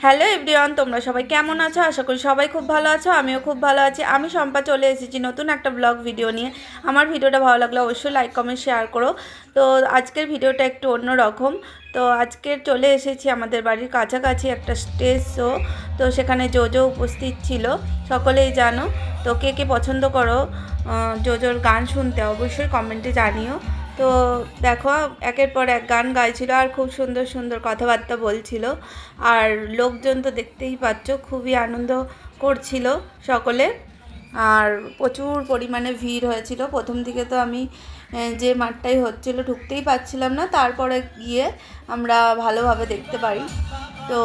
Hello everyone, তোমরা সবাই কেমন আছো? আশা করি সবাই খুব ভালো আছো। আমিও খুব ভালো আছি। আমি শম্পা চলে এসেছি নতুন একটা ব্লগ ভিডিও নিয়ে। আমার ভিডিওটা ভালো লাগলে অবশ্যই লাইক কমেন্ট শেয়ার করো। তো আজকের ভিডিওটা একটু অন্য রকম। তো আজকের চলে এসেছি আমাদের বাড়ির কাছাকাছি একটা স্টেজ শো। তো সেখানে জোজো উপস্থিত ছিল, সকলেই জানো। তো কে কে পছন্দ করো জোজোর গান শুনতে অবশ্যই কমেন্টে জানিও। তো দেখো, একের পর এক গান গাইছিল আর খুব সুন্দর সুন্দর কথাবার্তা বলছিল। আর লোকজন তো দেখতেই পাচ্ছ, খুবই আনন্দ করছিল সকলে। আর প্রচুর পরিমাণে ভিড় হয়েছিল। প্রথম দিকে তো আমি যে মাঠটাই হচ্ছিল ঢুকতেই পারছিলাম না, তারপরে গিয়ে আমরা ভালোভাবে দেখতে পারি। তো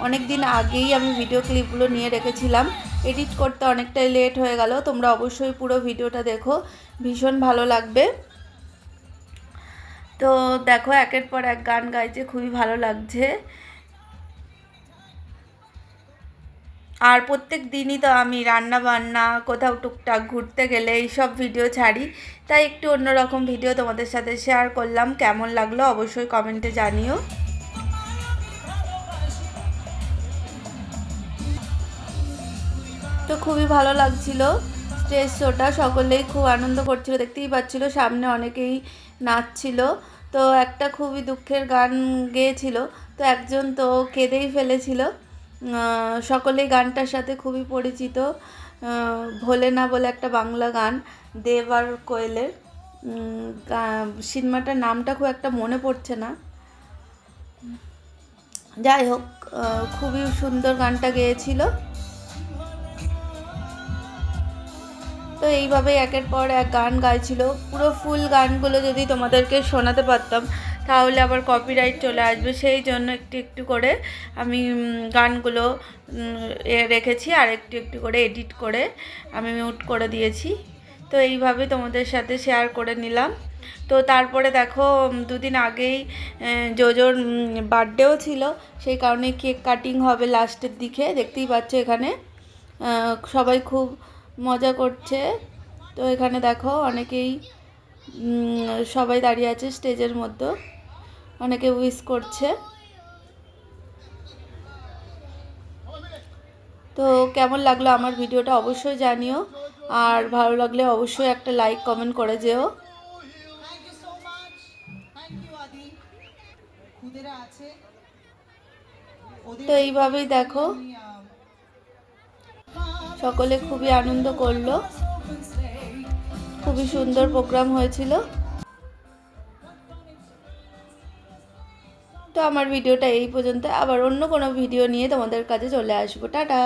অনেক দিন আগেই আমি ভিডিও ক্লিপগুলো নিয়ে রেখেছিলাম, এডিট করতে অনেকটাই লেট হয়ে গেল। তোমরা অবশ্যই পুরো ভিডিওটা দেখো, ভীষণ ভালো লাগবে। তো দেখো, একের পর এক গান গাইছে, খুবই ভালো লাগছে। আর প্রত্যেক দিনই তো আমি রান্না বান্না, কোথাও টুকটাক ঘুরতে গেলে এইসব ভিডিও ছাড়ি, তাই একটু অন্যরকম ভিডিও তোমাদের সাথে শেয়ার করলাম। কেমন লাগলো অবশ্যই কমেন্টে জানিও। তো খুবই ভালো লাগছিল স্টেজ শোটা, সকলেই খুব আনন্দ করছিল, দেখতেই পাচ্ছিল সামনে অনেকেই নাচছিল। তো একটা খুবই দুঃখের গান গেয়েছিল, তো একজন তো কেঁদেই ফেলেছিল। সকলেই গানটার সাথে খুবই পরিচিত, ভোলে না বলে একটা বাংলা গান, দেব আর কোয়েলের। সিনেমাটার নামটা খুব একটা মনে পড়ছে না। যাই হোক, খুবই সুন্দর গানটা গেয়েছিল। তো এইভাবেই একের পর এক গান গাইছিল। পুরো ফুল গানগুলো যদি তোমাদেরকে শোনাতে পারতাম তাহলে আবার কপিরাইট চলে আসবে, সেই জন্য একটু একটু করে আমি গানগুলো রেখেছি, আর একটু একটু করে এডিট করে আমি মিউট করে দিয়েছি। তো এইভাবে তোমাদের সাথে শেয়ার করে নিলাম। তো তারপরে দেখো, দুদিন আগেই জোজোর বার্থডেও ছিল, সেই কারণে কেক কাটিং হবে লাস্টের দিকে, দেখতেই পাচ্ছ এখানে সবাই খুব মজা করছে। তো এখানে দেখো অনেকেই সবাই দাঁড়িয়ে আছে স্টেজের মধ্যে, অনেকে উইশ করছে। তো কেমন লাগলো আমার ভিডিওটা অবশ্যই জানিও, আর ভালো লাগলে অবশ্যই একটা লাইক কমেন্ট করে যেও। তো এইভাবেই দেখো সকলে খুবই আনন্দ করলো, খুবই সুন্দর প্রোগ্রাম হয়েছিল। তো আমার ভিডিওটা এই পর্যন্ত, আবার অন্য কোনো ভিডিও নিয়ে তোমাদের কাছে চলে আসবো। টাটা।